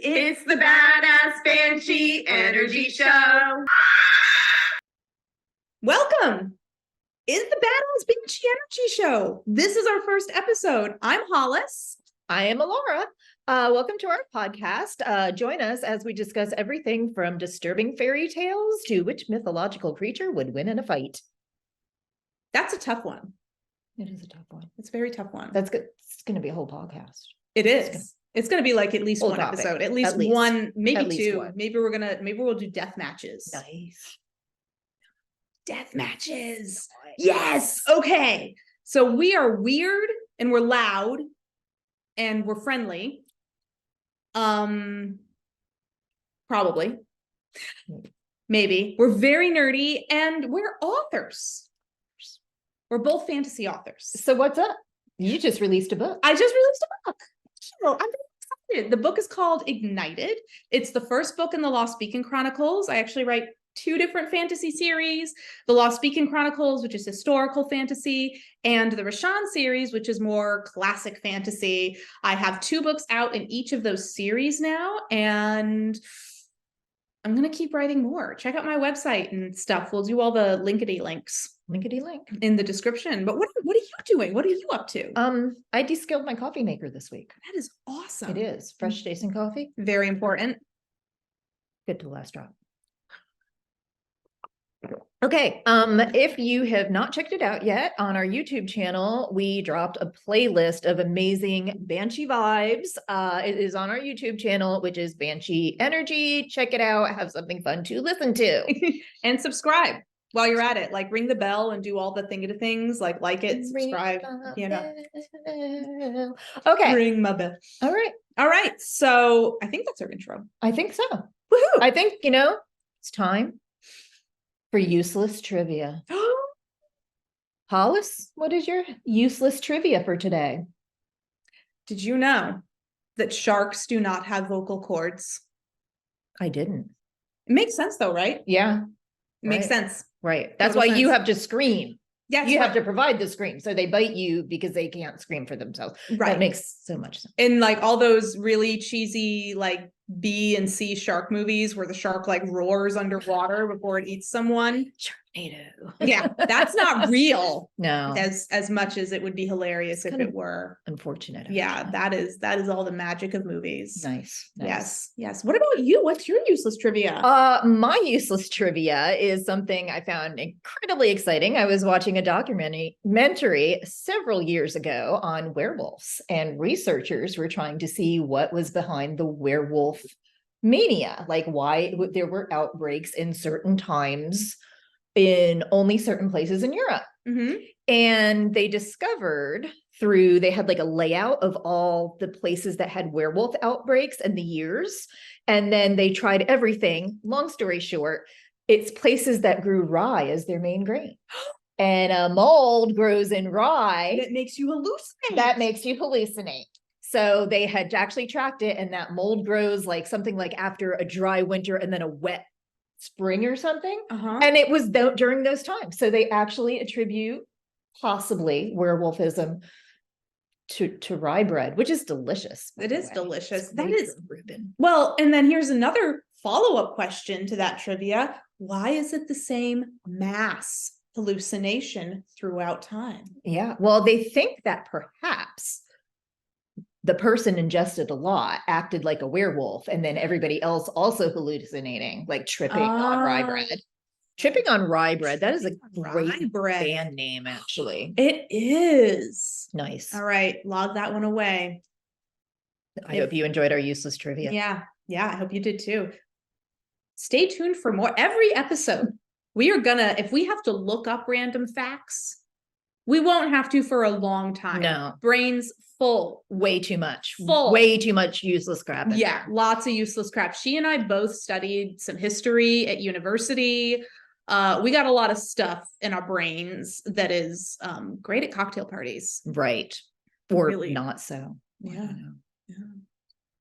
It's the Badass Banshee Energy Show. Welcome. It's the Badass Banshee Energy Show. This is our first episode. I'm Hollis. I am Elara. Welcome to our podcast. Join us as we discuss everything from disturbing fairy tales to which mythological creature would win in a fight. That's a tough one. It is a tough one. It's a very tough one. That's good. It's going to be a whole podcast. It is. It's going to be like at least one topic. episode, at least one, maybe two. One. Maybe we'll do death matches. Nice. Death matches. Yes. Okay. So we are weird and we're loud and we're friendly. Probably. Maybe. We're very nerdy and we're authors. We're both fantasy authors. So what's up? You just released a book. I just released a book. I'm very excited. The book is called Ignited. It's the first book in the Lost Beacon Chronicles. I actually write two different fantasy series, the Lost Beacon Chronicles, which is historical fantasy, and the Rashan series, which is more classic fantasy. I have two books out in each of those series now, and I'm going to keep writing more. Check out my website and stuff. We'll do all the linkity links. Linkity link. In the description. But what are you doing? What are you up to? I de-skilled my coffee maker this week. That is awesome. It is. Fresh Jason coffee. Very important. Good to the last drop. Okay, if you have not checked it out yet, on our YouTube channel, we dropped a playlist of amazing Banshee vibes. It is on our YouTube channel, which is Banshee Energy. Check it out. Have something fun to listen to. And subscribe while you're at it. Like ring the bell and do all the things, like it, subscribe, Okay. Ring my bell. All right. All right. So I think that's our intro. I think so. Woohoo! I think, it's time for useless trivia. Hollis, what is your useless trivia for today? Did you know that sharks do not have vocal cords? I didn't. It makes sense though, right? Yeah. It makes sense. Right. That's Total why you sense. have to scream. Yeah, You have to provide the scream. So they bite you because they can't scream for themselves. Right. That makes so much sense. In like all those really cheesy like B and C shark movies where the shark like roars underwater before it eats someone. Sharknado. Yeah, that's not real. No. As much as it would be hilarious if it were. Unfortunate. Yeah, that is all the magic of movies. Nice. Yes. What about you? What's your useless trivia? My useless trivia is something I found incredibly exciting. I was watching a documentary several years ago on werewolves, and researchers were trying to see what was behind the werewolf mania, like why there were outbreaks in certain times in only certain places in Europe. Mm-hmm. And they discovered they had like a layout of all the places that had werewolf outbreaks and the years. And then they tried everything. Long story short, it's places that grew rye as their main grain. And a mold grows in rye. That makes you hallucinate. So they had actually tracked it, and that mold grows like something like after a dry winter and then a wet spring or something. And it was during those times. So they actually attribute possibly werewolfism to rye bread, which is delicious. It is delicious. That is Reuben. Well, and then here's another follow-up question to that trivia. Why is it the same mass hallucination throughout time? Yeah. Well, they think that perhaps the person ingested a lot, acted like a werewolf, and then everybody else also hallucinating, like tripping on rye bread. Tripping on Rye Bread. That is a great band name, actually. It is. Nice. All right. Log that one away. I hope you enjoyed our useless trivia. Yeah. I hope you did too. Stay tuned for more. Every episode, we are gonna, if we have to look up random facts, we won't have to for a long time. No. Brains full. Way too much. Full. Way too much useless crap. Yeah. Lots of useless crap. She and I both studied some history at university. We got a lot of stuff in our brains that is great at cocktail parties. Right. Or Really. not so. Yeah.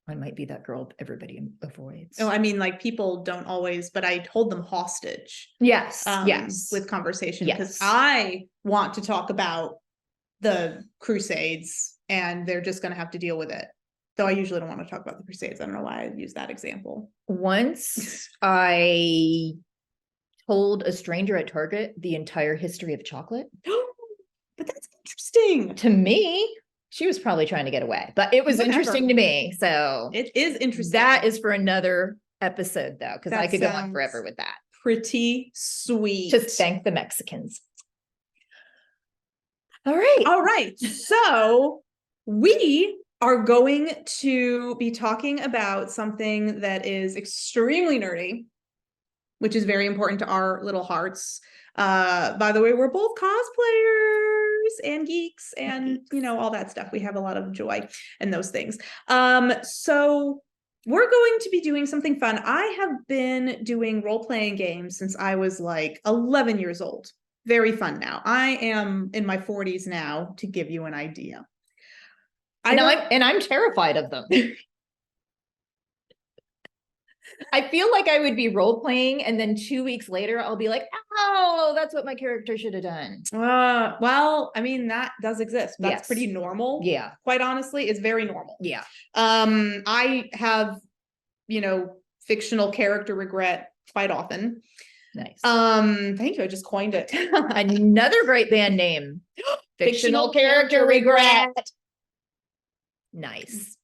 I might be that girl everybody avoids. Oh, I mean, like people don't always, but I hold them hostage. Yes. With conversation. Because Yes. I want to talk about the Crusades and they're just going to have to deal with it. Though I usually don't want to talk about the Crusades. I don't know why I use that example. Once I told a stranger at Target the entire history of chocolate. But that's interesting. To me, she was probably trying to get away, but it was Whatever. interesting to me. So It is interesting. that is for another episode, though, because I That could go on sounds forever with that. pretty sweet. Just thank the Mexicans. All right. All right. So we are going to be talking about something that is extremely nerdy, which is very important to our little hearts. By the way, we're both cosplayers and geeks and, you know, all that stuff. We have a lot of joy in those things. So we're going to be doing something fun. I have been doing role-playing games since I was like 11 years old. Very fun now. I am in my 40s now, to give you an idea. I'm terrified of them. I feel like I would be role playing, and then 2 weeks later, I'll be like, "Oh, that's what my character should have done." Well, I mean, that does exist. That's Yes. pretty normal. Yeah, Quite honestly, it's very normal. yeah. I have, you know, fictional character regret quite often. Nice. Thank you. I just coined it. Another great band name. Fictional character regret. Nice.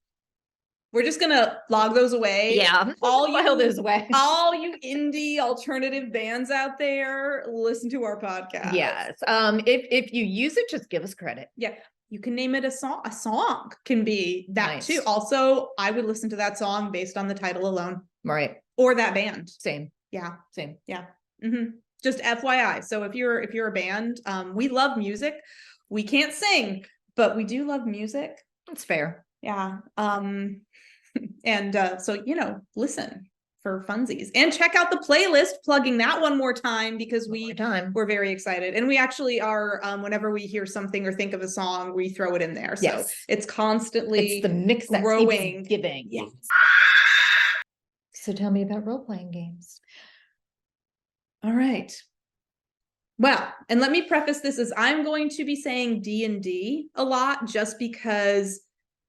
We're just gonna log those away. Yeah. All File you those away. all you indie alternative bands out there, listen to our podcast. Yes. If you use it, just give us credit. Yeah. You can name it a song. A song can be that Nice. too. Also, I would listen to that song based on the title alone Right. or that band. Same. Yeah. Same. Just FYI. So if you're a band, we love music. We can't sing, but we do love music. That's fair. Yeah. So, you know, listen for funsies and check out the playlist, plugging that one more time because we're very excited. And we actually are, whenever we hear something or think of a song, we throw it in there. So Yes. it's constantly It's the mix that growing. keeps giving. Yes. So tell me about role-playing games. All right. Well, and let me preface this as I'm going to be saying D&D a lot just because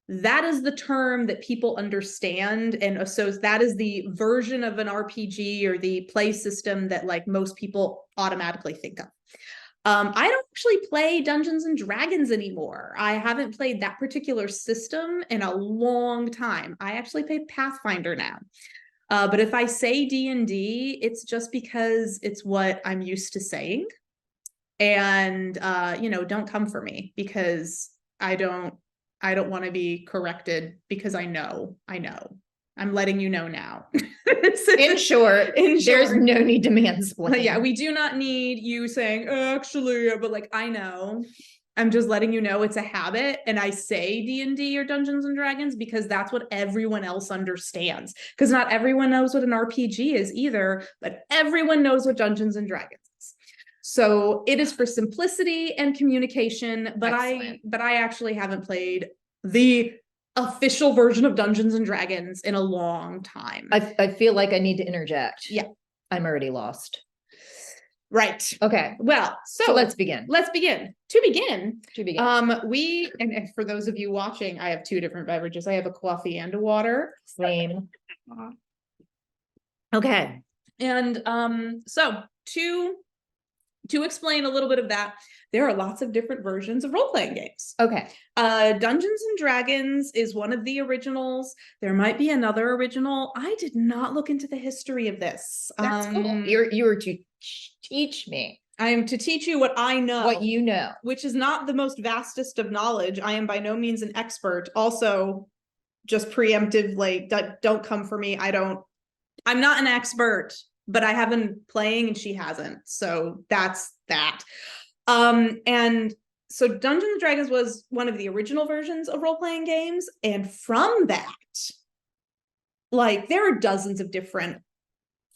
that is the term that people understand. And so that is the version of an RPG or the play system that like most people automatically think of. I don't actually play Dungeons and Dragons anymore. I haven't played that particular system in a long time. I actually play Pathfinder now. But if I say D&D, it's just because it's what I'm used to saying. And, you know, don't come for me because I don't want to be corrected because I know. I'm letting you know now. In short, there's no need to mansplain. Yeah, we do not need you saying, actually, but like, I know. I'm just letting you know it's a habit. And I say D&D or Dungeons and Dragons because that's what everyone else understands. Because not everyone knows what an RPG is either, but everyone knows what Dungeons and Dragons is. So it is for simplicity and communication, but Excellent. I actually haven't played the official version of Dungeons and Dragons in a long time. I feel like I need to interject. Yeah. I'm already lost. Right. Okay. Well, So let's begin. To begin, To begin. and for those of you watching, I have two different beverages. I have a coffee and a water. Same. Okay. And so to explain a little bit of that, there are lots of different versions of role-playing games. Okay. Dungeons and Dragons is one of the originals. There might be another original. I did not look into the history of this. That's cool. You were to teach me. I am to teach you what I know. What you know. Which is not the most vastest of knowledge. I am by no means an expert. Also, just preemptively, don't come for me. I'm not an expert, but I have been playing and she hasn't. So that's that. And so Dungeons and Dragons was one of the original versions of role-playing games. And from that, like, there are dozens of different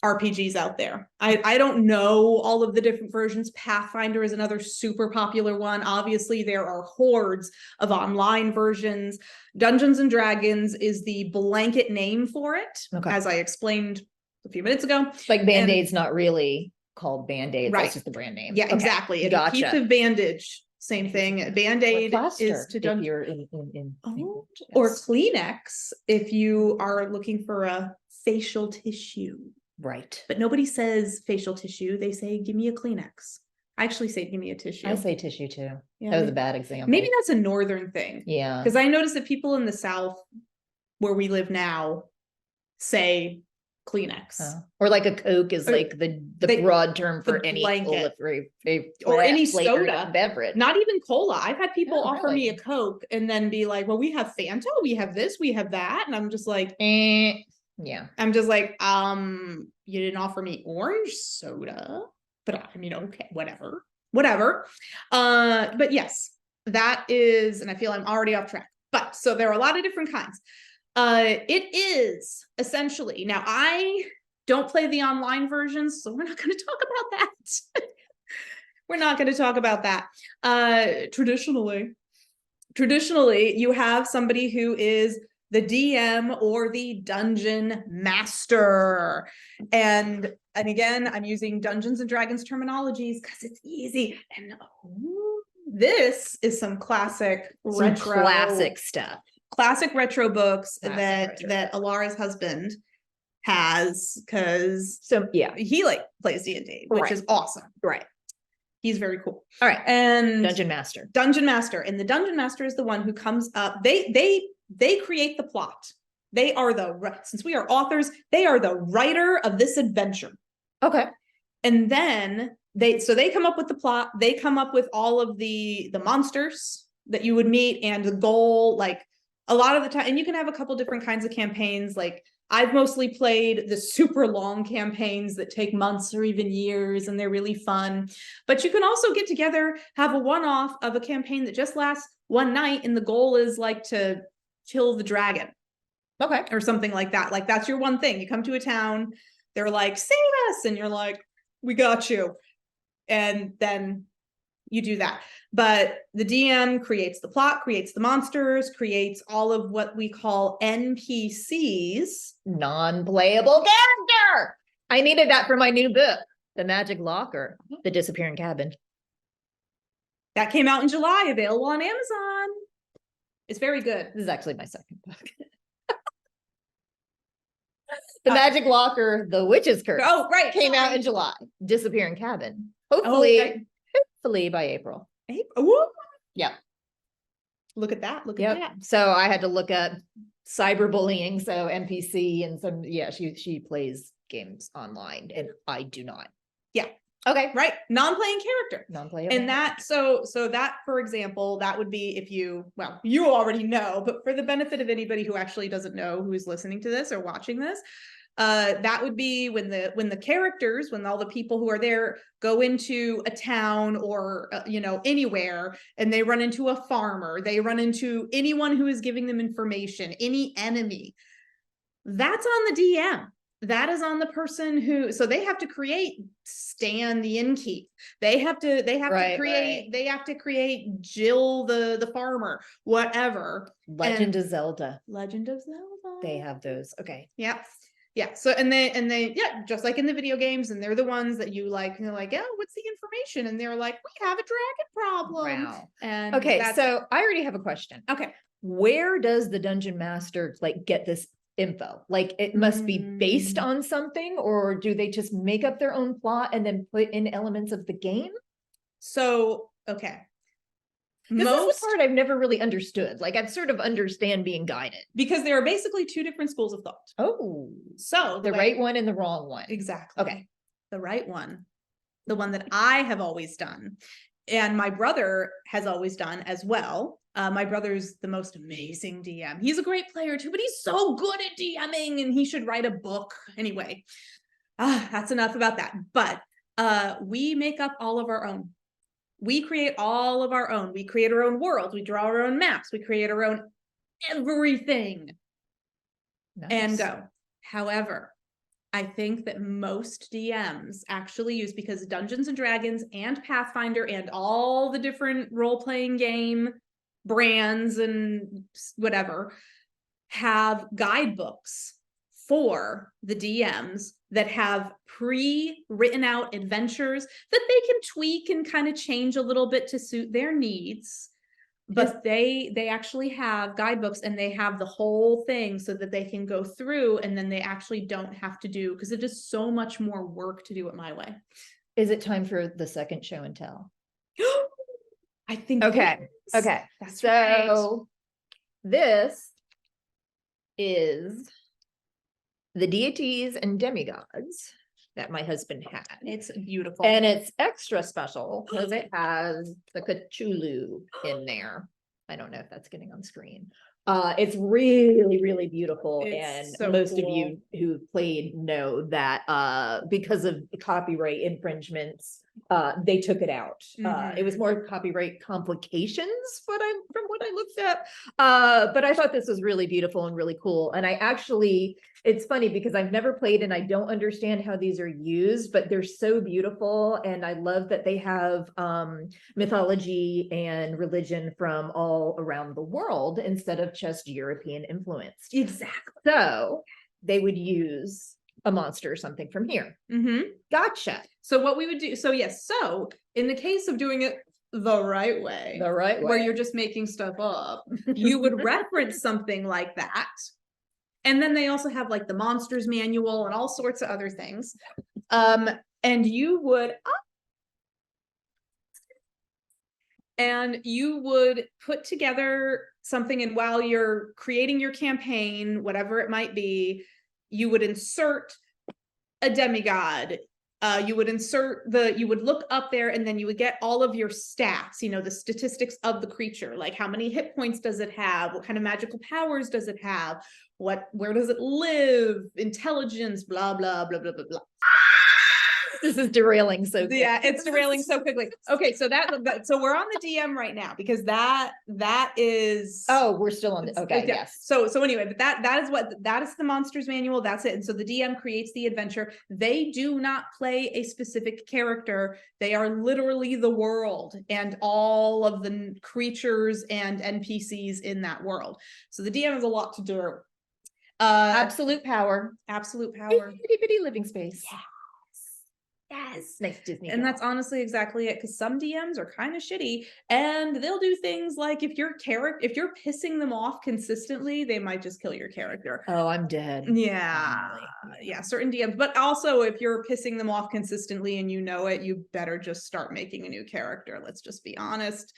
RPGs out there. I don't know all of the different versions. Pathfinder is another super popular one. Obviously, there are hordes of online versions. Dungeons and Dragons is the blanket name for it, as I explained a few minutes ago. Like Band-Aid's not really called Band-Aid. Right. That's just the brand name. Yeah, Okay. exactly. It's Gotcha. a piece of bandage same thing. Or Band-Aid plaster is to if you're in Oh, or yes. Kleenex if you are looking for a facial tissue. Right. But nobody says facial tissue. They say, give me a Kleenex. I actually say, give me a tissue. I say tissue too. Yeah, That was a maybe- bad example. Maybe that's a northern thing. Yeah. Because I noticed that people in the South, where we live now, say Kleenex. Or like a Coke is Or like the they- broad term for the any blanket. or any flavored soda. beverage. Not even cola. I've had people Oh, offer me really? a Coke and then be like, well, we have Fanta, we have this, we have that. And I'm just like, Yeah. I'm just like, you didn't offer me orange soda, but I mean, okay, whatever. But yes, that is, and I feel I'm already off track. But so there are a lot of different kinds. It is essentially, now I don't play the online versions, so we're not going to talk about that. We're not going to talk about that. Traditionally, you have somebody who is the DM or the dungeon master. And again, I'm using Dungeons and Dragons terminologies because it's easy. And this is some classic Classic stuff. Classic retro books Classic retro that Elara's husband has, because So yeah. he like plays D&D, which Right. is awesome. Right. He's very cool. All right. And Dungeon Master. And the dungeon master is the one who comes up. They create the plot. They are since we are authors, they are the writer of this adventure. Okay. And then they come up with the plot. They come up with all of the monsters that you would meet and the goal, like a lot of the time. And you can have a couple different kinds of campaigns. Like I've mostly played the super long campaigns that take months or even years, and they're really fun. But you can also get together, have a one-off of a campaign that just lasts one night, and the goal is like to kill the dragon. Okay. Or something like that. Like that's your one thing. You come to a town, they're like, save us, and you're like, we got you. And then you do that. But the DM creates the plot, creates the monsters, creates all of what we call NPCs. Non-playable character. I needed that for my new book, The Magic Locker, The Disappearing Cabin. That came out in July, available on Amazon. It's very good. This is actually my second book. The Magic Locker, The Witch's Curse. Oh, right. Came out in July. Disappearing Cabin. Hopefully by April. Woo. Yeah. Look at that. Look at Yep. that. So I had to look up cyberbullying. So NPC and some, she plays games online and I do not. Yeah. Okay. Right. Non-playing character. Non-playable. And that, so that, for example, that would be if you already know, but for the benefit of anybody who actually doesn't know, who is listening to this or watching this, that would be when the characters, when all the people who are there go into a town or, anywhere, and they run into a farmer, they run into anyone who is giving them information, any enemy, that's on the DM. That is on the person who, so they have to create Stan the innkeep. They have to create Jill the farmer, whatever. Legend of Zelda. Legend of Zelda. They have those. Okay. Yeah. Yeah. So, and they, just like in the video games, and they're the ones that you like, and they're like, oh, what's the information? And they're like, we have a dragon problem. Wow. And okay. So I already have a question. Okay. Where does the dungeon master get this info? Like it must be based on something, or do they just make up their own plot and then put in elements of the game? So, okay. This is the part I've never really understood. Like I sort of understand being guided. Because there are basically two different schools of thought. Oh. So the right one and the wrong one. Exactly. Okay. The right one. The one that I have always done. And my brother has always done as well. My brother's the most amazing DM. He's a great player too, but he's so good at DMing, and he should write a book. Anyway, that's enough about that. But we make up all of our own. We create all of our own. We create our own world. We draw our own maps. We create our own everything. Nice. And go. However, I think that most DMs actually use, because Dungeons and Dragons and Pathfinder and all the different role-playing game brands and whatever have guidebooks for the DMs that have pre-written out adventures that they can tweak and kind of change a little bit to suit their needs. But they actually have guidebooks, and they have the whole thing so that they can go through, and then they actually don't have to do, because it is so much more work to do it my way. Is it time for the second show and tell? I think Okay. yes. Okay. That's So right. this is the deities and demigods that my husband had. It's beautiful. And it's extra special because it has the Cthulhu in there. I don't know if that's getting on screen. It's really, really beautiful. It's And so most of cool. you who played know that because of copyright infringements, they took it out. It was more copyright complications, from what I looked at. But I thought this was really beautiful and really cool. And I actually, it's funny because I've never played and I don't understand how these are used, but they're so beautiful. And I love that they have mythology and religion from all around the world instead of just European influenced. Exactly. So they would use a monster or something from here. Gotcha. So what we would do, so yes, so in the case of doing it the right way, The right way. where you're just making stuff up, you would reference something like that. And then they also have like the monsters manual and all sorts of other things. And you would put together something, and while you're creating your campaign, whatever it might be, you would insert a demigod. You would look up there, and then you would get all of your stats, the statistics of the creature, like how many hit points does it have? What kind of magical powers does it have? Where does it live? Intelligence, blah, blah, blah, blah, blah, blah. This is derailing so quick. Yeah, it's derailing so quickly. Okay, so so we're on the DM right now, because that is. Oh, we're still on the, okay, yeah. yes. So anyway, but that is the monsters manual. That's it. And so the DM creates the adventure. They do not play a specific character. They are literally the world and all of the creatures and NPCs in that world. So the DM has a lot to do. Absolute power. Absolute power. Itty bitty living space. Yeah. Yes. Nice Disney. And that's honestly exactly it, because some DMs are kind of shitty, and they'll do things like if you're pissing them off consistently, they might just kill your character. Oh, I'm dead. Yeah. Yeah, certain DMs. But also, if you're pissing them off consistently and you know it, you better just start making a new character. Let's just be honest.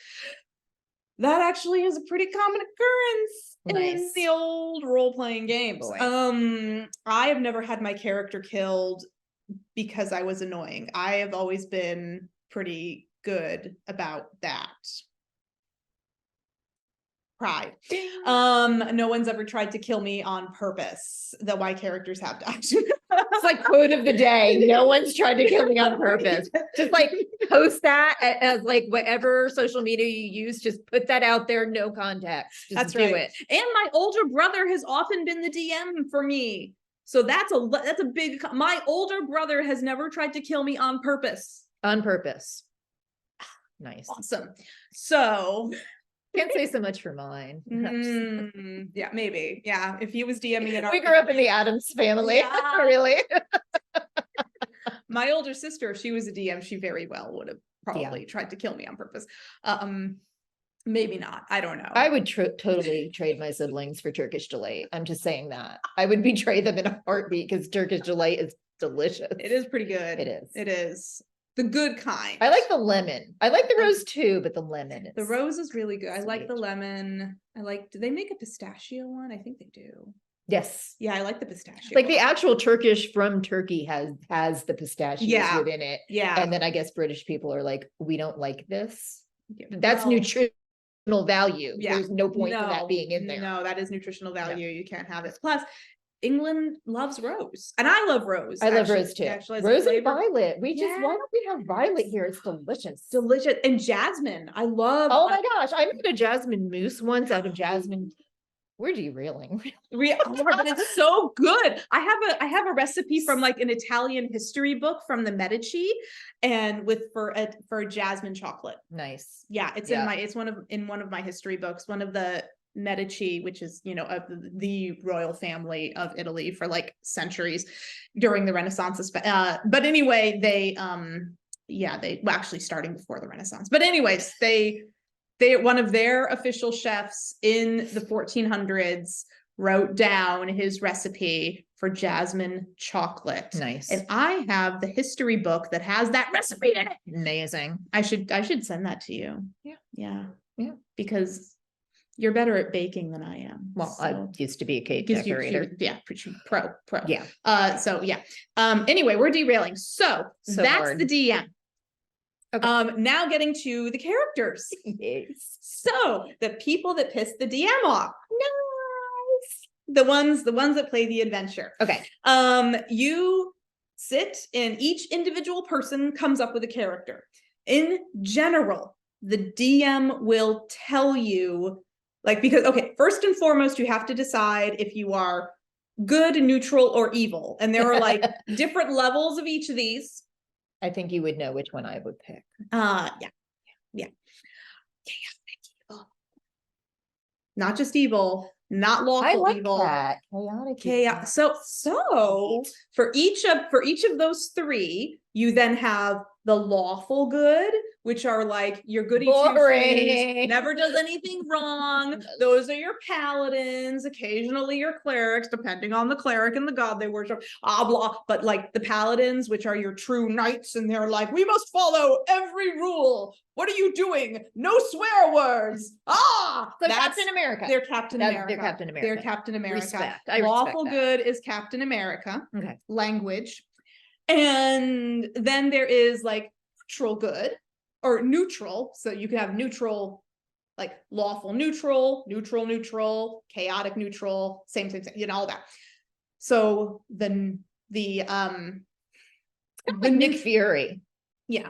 That actually is a pretty common occurrence in the old role-playing games. Boy. I have never had my character killed because I was annoying. I have always been pretty good about that. Pride. No one's ever tried to kill me on purpose, though my characters have died. It's like quote of the day. No one's tried to kill me on purpose. Just like post that as like whatever social media you use, just put that out there, no context. Just That's do right. it. And my older brother has often been the DM for me. So that's a big, my older brother has never tried to kill me on purpose. On purpose. Nice. Awesome. So can't say so much for mine. Yeah, maybe. Yeah. If he was DMing it. We grew up in the Addams family. Yeah. Really. My older sister, if she was a DM, she very well would have probably tried to kill me on purpose. Maybe not. I don't know. I would totally trade my siblings for Turkish Delight. I'm just saying that. I would betray them in a heartbeat because Turkish Delight is delicious. It is pretty good. It is. It is. The good kind. I like the lemon. I like the rose too, but the lemon. The rose is really good. I sweet. like the lemon. Do they make a pistachio one? I think they do. Yes. Yeah, I like the pistachio. Like the actual Turkish from Turkey has the pistachios within it. Yeah. And then I guess British people are like, we don't like this. Yeah. That's nutritional value. Yeah. There's no point to that being in there. No, that is nutritional value. You can't have it. Plus, England loves rose, and I love rose. I love rose too. Rose and violet. Why don't we have violet here? It's delicious. Delicious. And jasmine. I love. Oh my gosh. I made a jasmine mousse once out of jasmine. We're derailing. But it's so good. I have a recipe from like an Italian history book from the Medici, and for jasmine chocolate. Nice. Yeah, it's in one of my history books. One of the Medici, which is, of the royal family of Italy for like centuries during the Renaissance. But anyway, they well, actually starting before the Renaissance. But anyways, they one of their official chefs in the 1400s wrote down his recipe for jasmine chocolate. Nice. And I have the history book that has that recipe in it. Amazing. I should send that to you. Yeah. Because you're better at baking than I am. Well, I used to be a cake decorator. Pro. Yeah. Anyway, we're derailing. So that's hard. the DM. Okay. Now getting to the characters. Yes. So the people that piss the DM off. Nice. The ones that play the adventure. Okay. You sit and each individual person comes up with a character. In general, the DM will tell you, because first and foremost, you have to decide if you are good, neutral, or evil. And there are different levels of each of these. I think you would know which one I would pick. Yeah. Not just evil, not lawful I like evil. that. Chaotic. So for each of those three, you then have the lawful good, which are your goody two-shoes, never does anything wrong. Those are your paladins, occasionally your clerics, depending on the cleric and the god they worship, blah. But the paladins, which are your true knights, and they're we must follow every rule. What are you doing? No swear words. So Captain America. They're Captain America. They're Captain America. They're Captain America. Respect. I Lawful respect good is Captain America. Okay. Language. And then there is neutral good or neutral. So you can have neutral, lawful neutral, neutral, chaotic neutral, same, all that. So the Nick Fury. Yeah.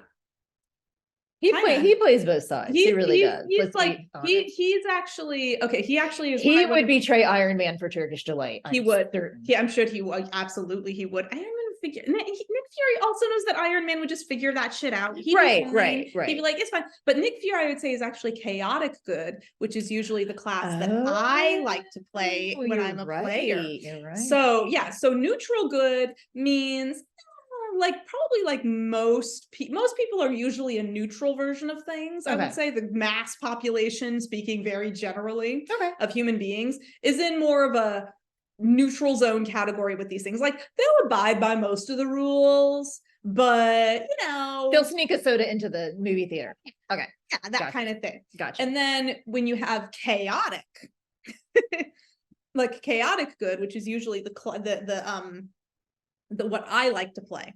He plays both sides. He really does. He's actually okay. He actually is. He would betray Iron Man for Turkish Delight. He would. Yeah, I'm sure he would. Absolutely, he would. Iron Man would figure. Nick Fury also knows that Iron Man would just figure that shit out. Right. He'd be like, it's fine. But Nick Fury, I would say, is actually chaotic good, which is usually the class that I like to play when I'm a player. You're right. So yeah, so neutral good means. Probably most people are usually a neutral version of things. I would say the mass population, speaking very generally, of human beings, is in more of a neutral zone category with these things. They'll abide by most of the rules, but they'll sneak a soda into the movie theater. Okay. Yeah, that kind of thing. Gotcha. And then when you have chaotic, chaotic good, which is usually the what I like to play.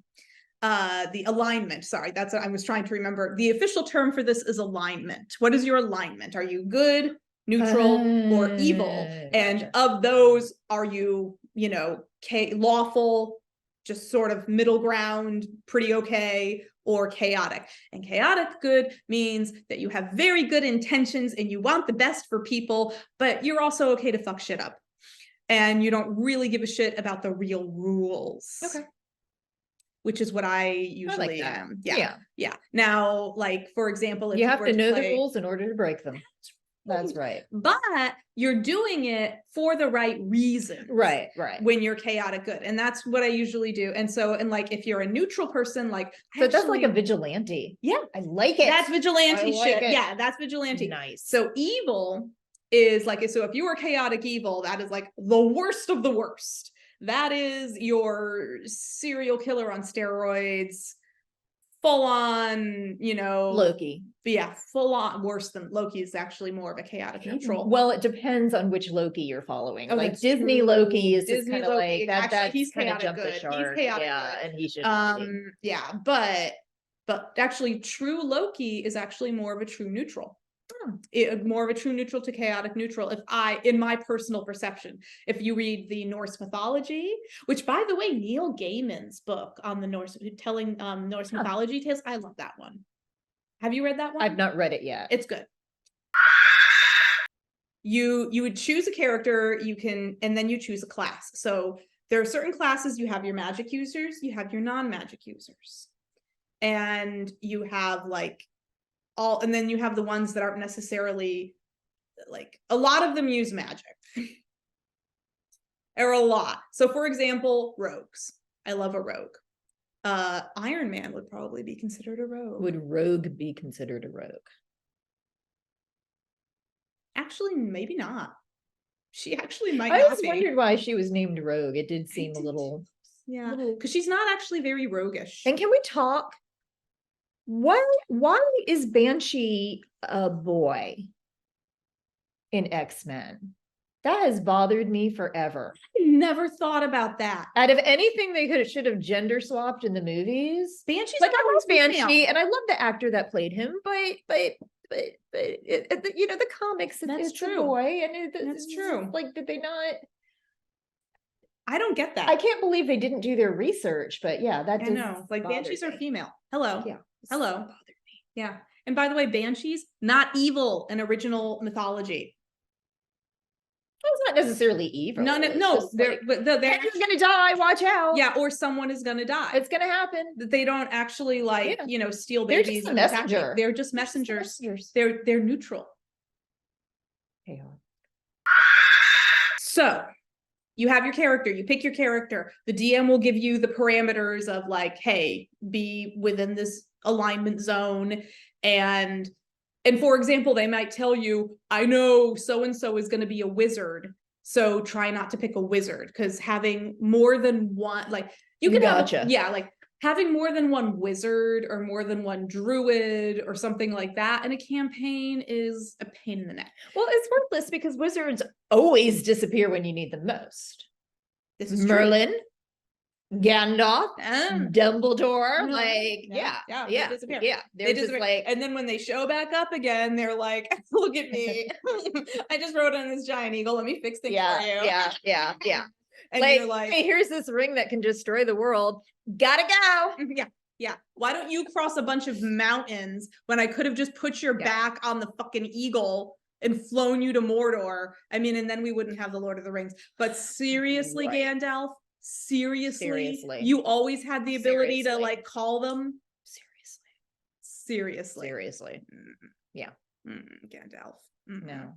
The alignment. Sorry, that's what I was trying to remember. The official term for this is alignment. What is your alignment? Are you good, neutral, or evil? And of those, are you, lawful, just sort of middle ground, pretty okay, or chaotic? And chaotic good means that you have very good intentions and you want the best for people, but you're also okay to fuck shit up. And you don't really give a shit about the real rules. Okay. Which is what I usually am. Yeah. Now, for example, if you have to know the rules in order to break them. That's right. But you're doing it for the right reason. Right. When you're chaotic good. And that's what I usually do. And so, if you're a neutral person, so that's like a vigilante. Yeah. I like it. That's vigilante shit. It. Yeah, that's vigilante. Nice. So evil is so if you were chaotic evil, that is the worst of the worst. That is your serial killer on steroids, full on, Loki. Yeah, full on. Worse than Loki is actually more of a chaotic neutral. Well, it depends on which Loki you're following. Disney Loki is just kind of that. That's he's kind of jumped jump good. the shark. He's chaotic good. And he should. Yeah, but actually, true Loki is actually more of a true neutral. More of a true neutral to chaotic neutral, in my personal perception. If you read the Norse mythology, which by the way, Neil Gaiman's book on the Norse, telling Norse mythology tales, I love that one. Have you read that one? I've not read it yet. It's good. You would choose a character, and then you choose a class. So there are certain classes. You have your magic users, you have your non-magic users, and you have and then you have the ones that aren't necessarily like a lot of them use magic. Or a lot. So for example, rogues. I love a rogue. Iron Man would probably be considered a rogue. Would rogue be considered a rogue? Actually, maybe not. She actually might I not always be. wondered why she was named Rogue. It did seem a little. Yeah, because she's not actually very roguish. And can we talk? Why is Banshee a boy in X-Men? That has bothered me forever. I never thought about that. Out of anything they should have gender swapped in the movies. Banshee's Like, I always love Banshee female. and I love the actor that played him, but you know, the comics, That's it's true. a boy, and That's it's true. like, did they not? I don't get that. I can't believe they didn't do their research, but yeah, that I does know. Like bother banshees are me. female. Hello. Yeah. Hello. Bothered me. Yeah. And by the way, banshees, not evil in original mythology. It's not necessarily evil. No, It's no, just they're, like, but they're "Hey, you're gonna die, watch out. yeah, or someone is gonna die. It's gonna happen. That they don't actually like, Yeah. you know, steal They're just babies a and attack you. messenger. They're just They're just messengers. messengers. They're neutral. Hey, So you have your character, you pick your character. The DM will give you the parameters of like, hey, be within this alignment zone. And for example, they might tell you, I know so-and-so is going to be a wizard. So try not to pick a wizard, because having more than one, like you can Gotcha. have, like having more than one wizard or more than one druid or something like that in a campaign is a pain in the neck. well, it's worthless because wizards always disappear when you need them most. This is true. Merlin, Gandalf, Um, Dumbledore, Mhm. like Yeah, yeah, they disappear. yeah. They They're just just like and then when they show back up again, they're like, look at me. I just wrote on this giant eagle. Let me fix things for you. yeah. And Like, you're like, hey, here's this ring that can destroy the world. Gotta go. yeah. Why don't you cross a bunch of mountains when I could have just put your Yeah. back on the fucking eagle and flown you to Mordor? I mean, and then we wouldn't have the Lord of the Rings. But seriously, Right. Gandalf, seriously, Seriously. you always had the ability to Seriously. like call them. Seriously. Seriously. Yeah. Gandalf. No.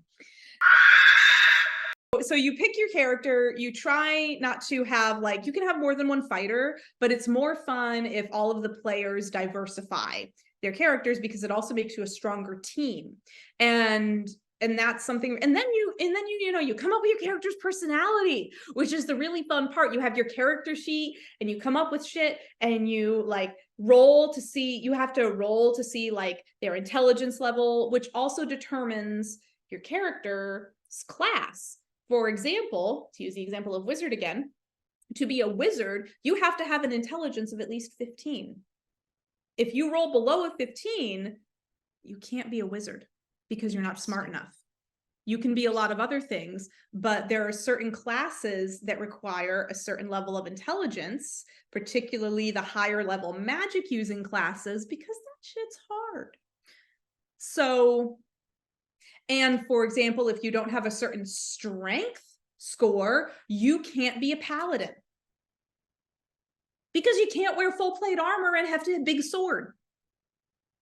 So you pick your character, you try not to have like, you can have more than one fighter, but it's more fun if all of the players diversify their characters, because it also makes you a stronger team. And that's something, and then you come up with your character's personality, which is the really fun part. You have your character sheet and you come up with shit and you like you have to roll to see like their intelligence level, which also determines your character's class. For example, to use the example of wizard again, to be a wizard, you have to have an intelligence of at least 15. If you roll below a 15, you can't be a wizard because you're not smart enough. You can be a lot of other things, but there are certain classes that require a certain level of intelligence, particularly the higher level magic using classes, because that shit's hard. So, and for example, if you don't have a certain strength score, you can't be a paladin. Because you can't wear full plate armor and have to have a big sword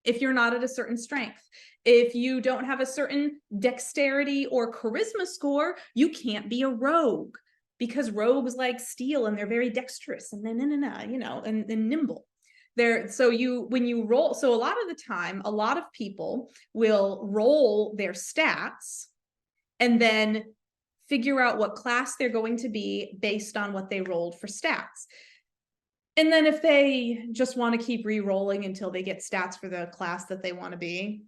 if you're not at a certain strength. If you don't have a certain dexterity or charisma score, you can't be a rogue, because rogues like steal and they're very dexterous and and nimble. When you roll, so a lot of the time, a lot of people will roll their stats and then figure out what class they're going to be based on what they rolled for stats. And then if they just want to keep re-rolling until they get stats for the class that they want to be,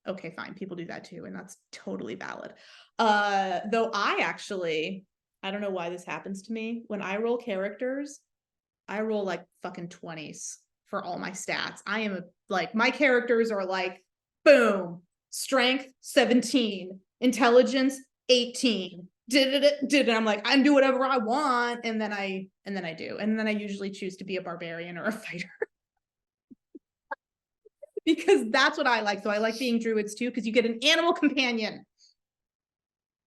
okay, fine. People do that too, and that's totally valid. Though I don't know why this happens to me. When I roll characters, I roll like fucking 20s for all my stats. My characters are like, boom, strength 17, intelligence 18. And I'm like, I can do whatever I want, and then I do, and then I usually choose to be a barbarian or a fighter because that's what I like. So I like being druids too, because you get an animal companion.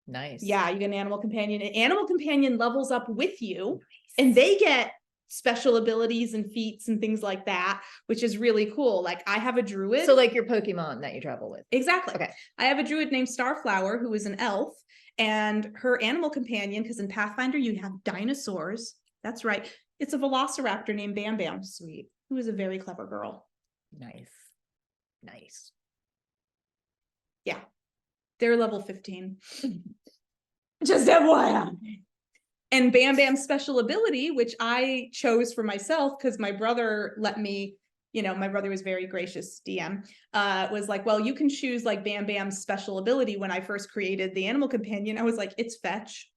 Nice. Yeah, you get an animal companion. An animal companion levels up with you, and they get special abilities and feats and things like that, which is really cool. Like I have a druid. So like your Pokemon that you travel with. Exactly. Okay. I have a druid named Starflower who is an elf, and her animal companion, because in Pathfinder you have dinosaurs. That's right. It's a velociraptor named Bam Bam. Sweet. Who is a very clever girl. Nice. Nice. Yeah. They're level 15. Just FYI. And Bam Bam's special ability, which I chose for myself because my brother let me, my brother was very gracious, DM, was like, well, you can choose like Bam Bam's special ability. When I first created the animal companion, I was like, it's fetch.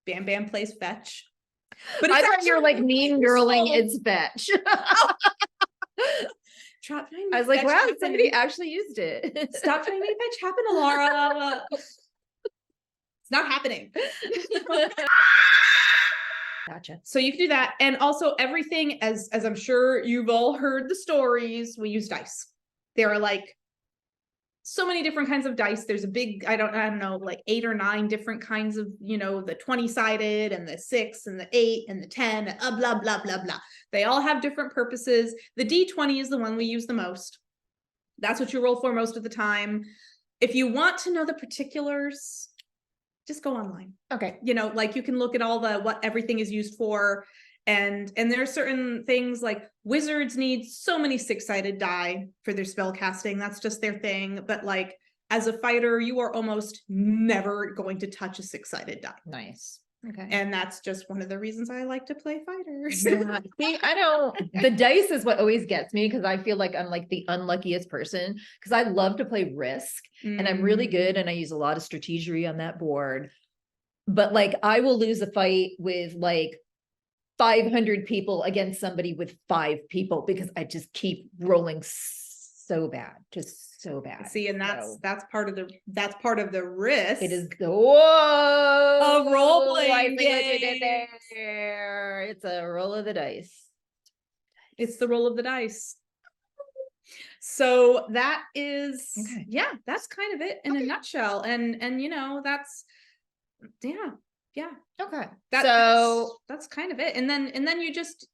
Bam Bam plays fetch. But I thought you were like mean girling its fetch. I was like, wow, somebody actually used it. Stop trying to make fetch happen, Elara. It's not happening. Gotcha. So you can do that. And also everything, as I'm sure you've all heard the stories, we use dice. There are like so many different kinds of dice. There's a big, I don't know, like 8 or 9 different kinds of, the 20-sided and the 6 and the 8 and the 10, and blah, blah, blah, blah. They all have different purposes. The D20 is the one we use the most. That's what you roll for most of the time. If you want to know the particulars, just go online. Okay. Like you can look at all what everything is used for. And there are certain things like wizards need so many 6-sided die for their spell casting. That's just their thing. But like as a fighter, you are almost never going to touch a 6-sided die. Nice. Okay. And that's just one of the reasons I like to play fighters. Yeah. See, the dice is what always gets me because I feel like I'm like the unluckiest person because I love to play Risk and I'm really good and I use a lot of strategery on that board. But like I will lose a fight with like 500 people against somebody with 5 people because I just keep rolling so bad, just so bad. See, and that's part of the risk. It is the role playing game. There. It's a roll of the dice. It's the roll of the dice. So that is, that's kind of it in a nutshell. And that's, yeah. Okay. That's kind of it. And then you just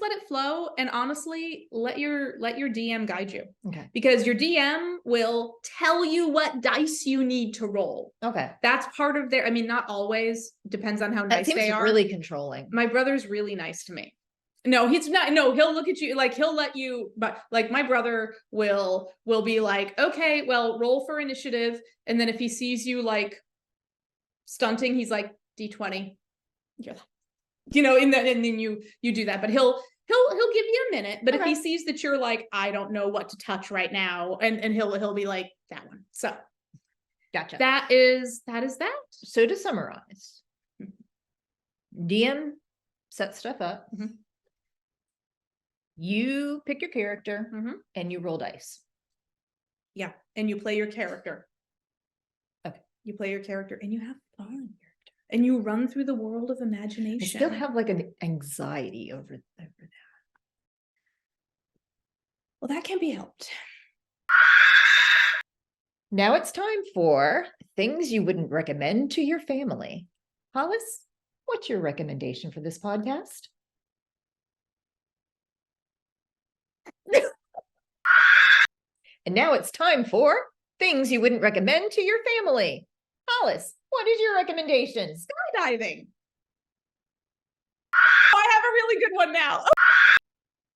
let it flow and honestly let your DM guide you. Okay. Because your DM will tell you what dice you need to roll. Okay. That's part of their, not always, depends on how nice they are. Really controlling. My brother's really nice to me. No, he's not. No, he'll look at you like he'll let you, but like my brother will be like, okay, well, roll for initiative. And then if he sees you like stunting, he's like, D20. Yeah. And then you do that, but he'll give you a minute, but if he sees that you're like, I don't know what to touch right now, and he'll be like, that one. So gotcha. That is that. So to summarize, DM set stuff up. Mm-hmm. You pick your character and you roll dice. Yeah. And you play your character. Okay. You play your character and you have fun. And you run through the world of imagination. I still have like an anxiety over that. Well, that can be helped. Now it's time for things you wouldn't recommend to your family. Hollis, what's your recommendation for this podcast? And now it's time for things you wouldn't recommend to your family. Hollis, what is your recommendation? Skydiving. I have a really good one now.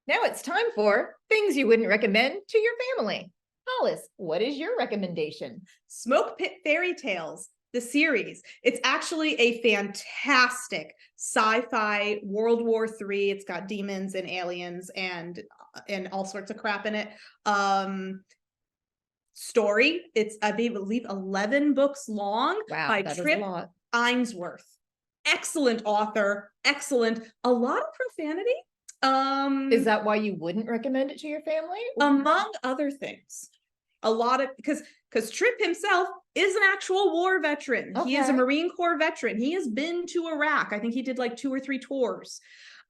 Now it's time for things you wouldn't recommend to your family. Hollis, what is your recommendation? Smoke Pit Fairy Tales, the series. It's actually a fantastic sci-fi World War III. It's got demons and aliens and all sorts of crap in it. Story. It's, I believe, 11 books long. Wow, by that Trip is a lot. Ainsworth. Excellent author. Excellent. A lot of profanity. Is that why you wouldn't recommend it to your family? Among other things. A lot of, because Trip himself is an actual war veteran. He is a Marine Corps veteran. He has been to Iraq. I think he did like 2 or 3 tours.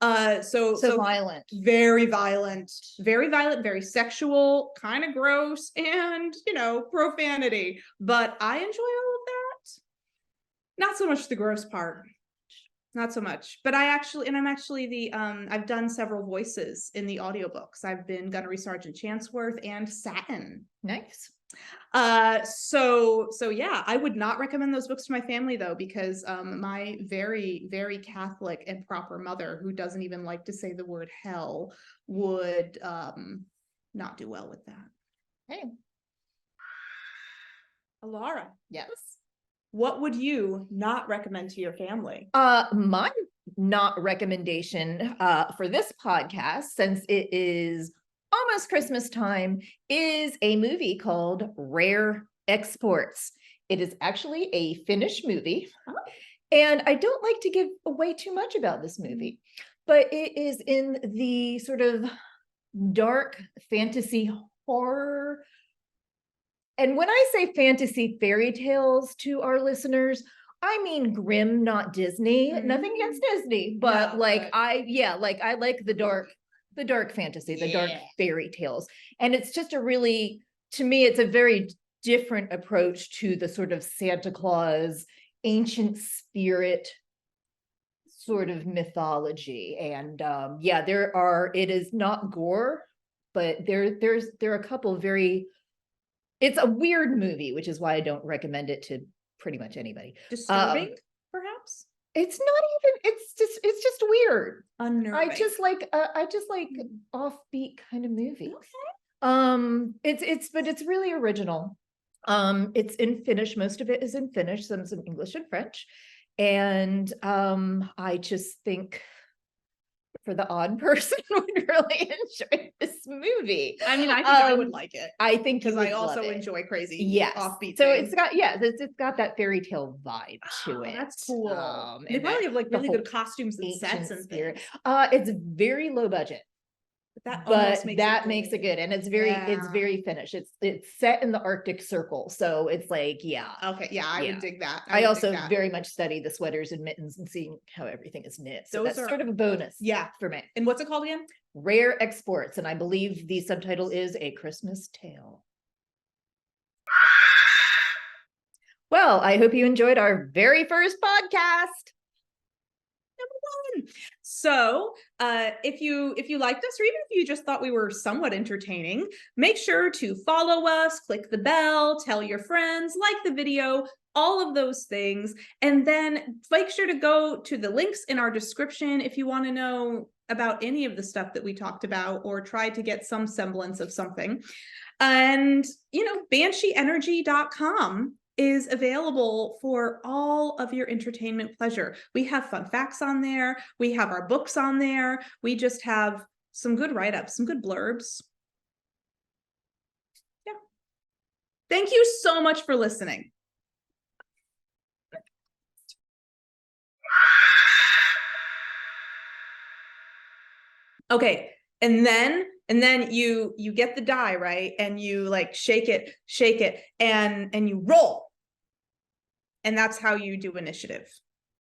So violent. Very violent, very sexual, kind of gross, and profanity. But I enjoy all of that. Not so much the gross part. Not so much, but I'm actually the I've done several voices in the audiobooks. I've been Gunnery Sergeant Chancworth and Satin. Nice. So yeah, I would not recommend those books to my family though, because my very, very Catholic and proper mother, who doesn't even like to say the word hell, would not do well with that. Hey. Elara, Yes. what would you not recommend to your family? My not recommendation for this podcast, since it is almost Christmas time, is a movie called Rare Exports. It is actually a Finnish movie. Oh. And I don't like to give away too much about this movie, but it is in the sort of dark fantasy horror. And when I say fantasy fairy tales to our listeners, I mean grim, not Disney. Nothing against Disney, but No, like but- I like the dark fantasy, the dark fairy tales. And it's just a really, to me, it's a very different approach to the sort of Santa Claus, ancient spirit sort of mythology. And yeah, it is not gore, but there are a couple of it's a weird movie, which is why I don't recommend it to pretty much anybody. Disturbing, perhaps? It's not even, it's just weird. Unnerving. I just like offbeat kind of movie. Okay. But it's really original. It's in Finnish. Most of it is in Finnish, some English and French. And I just think for the odd person would really enjoy this movie. I mean, I think I would like it. I think Because you I would also love it. enjoy crazy offbeat So things. it's got that fairy tale vibe to Oh, it. that's cool. They and probably that- have like the really whole good costumes and ancient sets and spirit. things. It's very low budget, That but almost makes that it makes it good, and it's Yeah. very Finnish. It's set in the Arctic Circle, so it's like Okay, yeah, I Yeah. would dig that. I would also dig that. very much study the sweaters and mittens and seeing how everything is knit. So Those that's are- sort of a bonus. Yeah. For me. And what's it called again? Rare Exports, and I believe the subtitle is A Christmas Tale. Well, I hope you enjoyed our very first podcast. So if you liked us, or even if you just thought we were somewhat entertaining, make sure to follow us, click the bell, tell your friends, like the video, all of those things. And then make sure to go to the links in our description if you want to know about any of the stuff that we talked about or try to get some semblance of something. And, bansheenergy.com is available for all of your entertainment pleasure. We have fun facts on there. We have our books on there. We just have some good write-ups, some good blurbs. Yeah. Thank you so much for listening. Okay, and then you get the die, right? And you like shake it, and you roll. And that's how you do initiative.